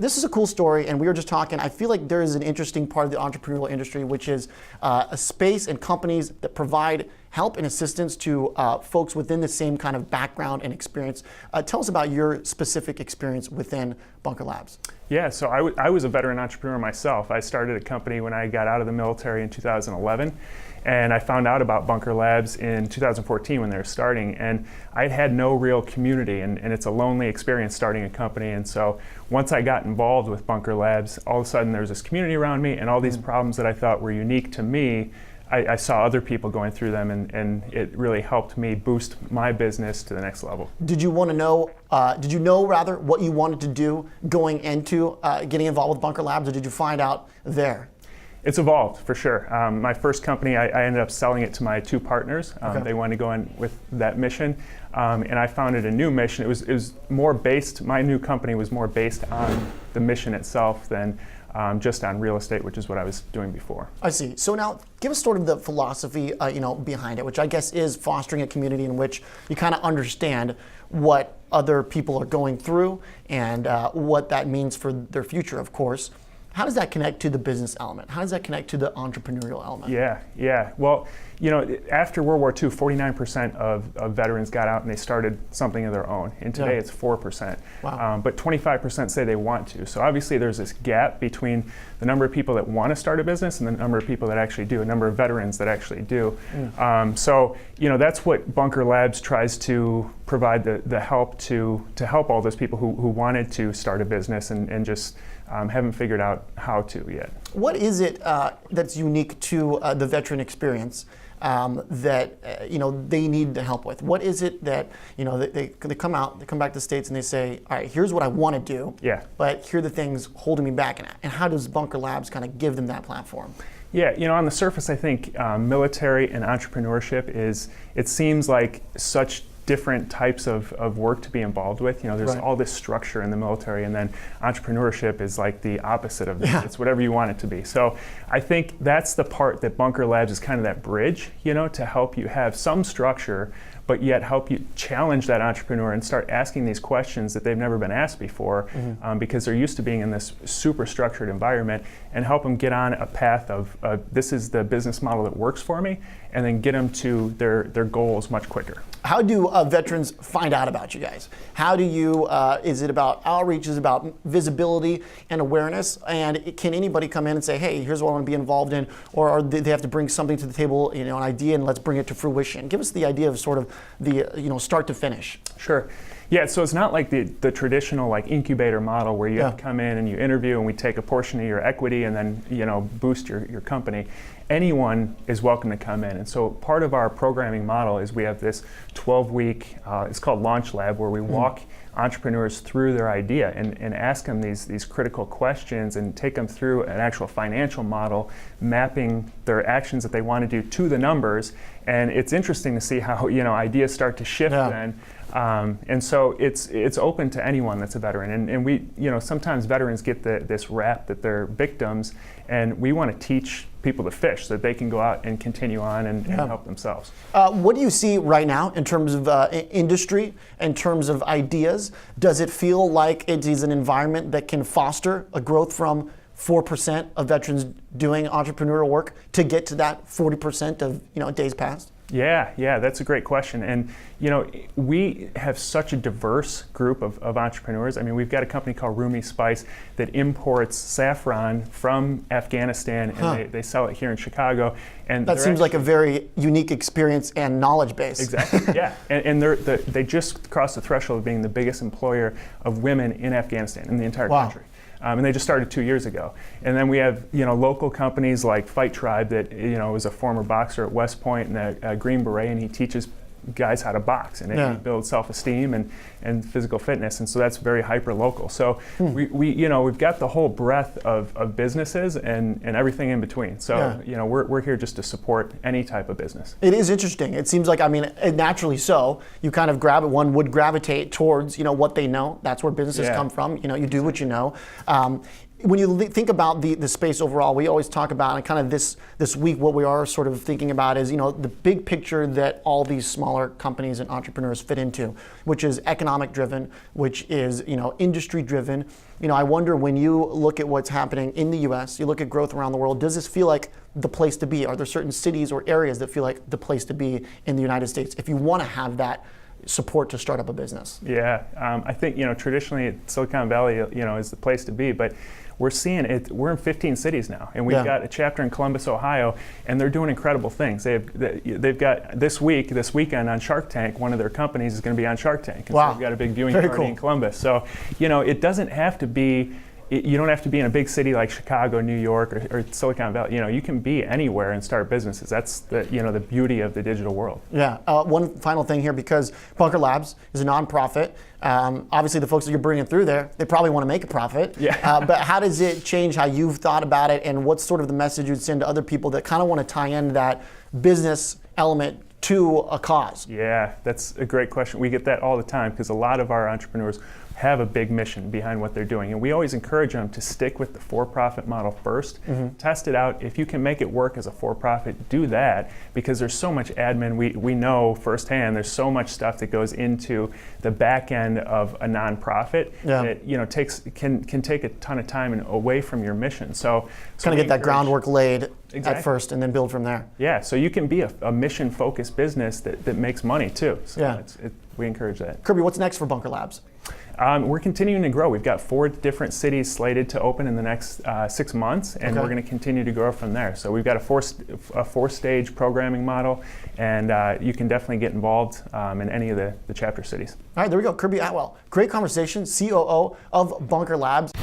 this is a cool story, and we were just talking. I feel like there is an interesting part of the entrepreneurial industry, which is a space and companies that provide help and assistance to folks within the same kind of background and experience. Tell us about your specific experience within Bunker Labs. Yeah, so I was a veteran entrepreneur myself. I started a company when I got out of the military in 2011. And I found out about Bunker Labs in 2014 when they were starting, and I had no real community, and it's a lonely experience starting a company. And so once I got involved with Bunker Labs, all of a sudden there was this community around me, and all these problems that I thought were unique to me, I saw other people going through them, and it really helped me boost my business to the next level. Did you want to know, did you know rather what you wanted to do going into getting involved with Bunker Labs, or did you find out there? It's evolved, for sure. My first company, I ended up selling it to my two partners. Okay. They wanted to go in with that mission, and I founded a new mission. It was more based, my new company was more based on the mission itself than just on real estate, which is what I was doing before. I see. So now, give us sort of the philosophy, behind it, which I guess is fostering a community in which you kind of understand what other people are going through and what that means for their future, of course. How does that connect to the business element? How does that connect to the entrepreneurial element? Yeah. Well, after World War II, 49% of veterans got out and they started something of their own. And today it's 4%. Wow. But 25% say they want to. So obviously there's this gap between the number of people that want to start a business and the number of people that actually do, a number of veterans that actually do. So that's what Bunker Labs tries to provide the help to help all those people who wanted to start a business and just haven't figured out how to yet. What is it that's unique to the veteran experience that they need the help with? What is it that they come out, they come back to the States and they say, all right, here's what I want to do, but here are the things holding me back, and how does Bunker Labs kind of give them that platform? Yeah, on the surface, I think military and entrepreneurship it seems like such different types of work to be involved with. There's all this structure in the military, and then entrepreneurship is like the opposite of that. It's whatever you want it to be. So I think that's the part that Bunker Labs is kind of that bridge, to help you have some structure, but yet help you challenge that entrepreneur and start asking these questions that they've never been asked before, because they're used to being in this super structured environment, and help them get on a path of this is the business model that works for me, and then get them to their goals much quicker. How do veterans find out about you guys? How do you, is it about outreach, is it about visibility and awareness? And can anybody come in and say, hey, here's what I want to be involved in, or do they have to bring something to the table, an idea, and let's bring it to fruition? Give us the idea of sort of the, start to finish. Sure. Yeah, so it's not like the traditional incubator model where you have to come in and you interview and we take a portion of your equity and then boost your company. Anyone is welcome to come in, and so part of our programming model is we have this 12-week, it's called Launch Lab, where we walk entrepreneurs through their idea and ask them these critical questions and take them through an actual financial model, mapping their actions that they want to do to the numbers. And it's interesting to see how ideas start to shift then. And so it's open to anyone that's a veteran, and we sometimes veterans get this rap that they're victims, and we want to teach people to fish so that they can go out and continue on and help themselves. What do you see right now in terms of industry, in terms of ideas? Does it feel like it is an environment that can foster a growth from 4% of veterans doing entrepreneurial work to get to that 40% of days past? Yeah, that's a great question. And we have such a diverse group of entrepreneurs. I mean, we've got a company called Rumi Spice that imports saffron from Afghanistan, and they sell it here in Chicago. And that seems like a very unique experience and knowledge base. Exactly, yeah. And they just crossed the threshold of being the biggest employer of women in Afghanistan, in the entire country. And they just started 2 years ago. And then we have local companies like Fight Tribe that was a former boxer at West Point and a Green Beret, and he teaches guys how to box, and it builds self-esteem and physical fitness, and so that's very hyper local. So we've got the whole breadth of businesses and everything in between. So we're here just to support any type of business. It is interesting. It seems like, naturally so, you kind of one would gravitate towards what they know. That's where businesses come from. You do what you know. when you think about the space overall, we always talk about, and kind of this week, what we are sort of thinking about is, the big picture that all these smaller companies and entrepreneurs fit into, which is economic driven, which is, industry driven. I wonder, when you look at what's happening in the US, you look at growth around the world, does this feel like the place to be? Are there certain cities or areas that feel like the place to be in the United States if you want to have that support to start up a business? Yeah, I think, traditionally Silicon Valley, is the place to be, but we're seeing it. We're in 15 cities now, and we've got a chapter in Columbus, Ohio, and they're doing incredible things. They've got this weekend on Shark Tank, one of their companies is going to be on Shark Tank. And wow. So we've got a big viewing Very party cool. in Columbus. So, it doesn't have to be, you don't have to be in a big city like Chicago, New York, or Silicon Valley. You can be anywhere and start businesses. That's the beauty of the digital world. Yeah. One final thing here, because Bunker Labs is a nonprofit. Obviously, the folks that you're bringing through there, they probably want to make a profit. Yeah. But how does it change how you've thought about it, and what's sort of the message you'd send to other people that kind of want to tie in that business element to a cause? Yeah, that's a great question. We get that all the time, because a lot of our entrepreneurs have a big mission behind what they're doing. And we always encourage them to stick with the for-profit model first, test it out. If you can make it work as a for-profit, do that, because there's so much admin. We know firsthand there's so much stuff that goes into the back end of a nonprofit that can take a ton of time and away from your mission. So kind of get that groundwork laid Exactly. at first and then build from there. Yeah, so you can be a mission-focused business that makes money too. So we encourage that. Kirby, what's next for Bunker Labs? We're continuing to grow. We've got 4 different cities slated to open in the next 6 months, and we're going to continue to grow from there. So we've got a 4-stage programming model, and you can definitely get involved in any of the chapter cities. All right, there we go. Kirby Atwell. Great conversation, COO of Bunker Labs.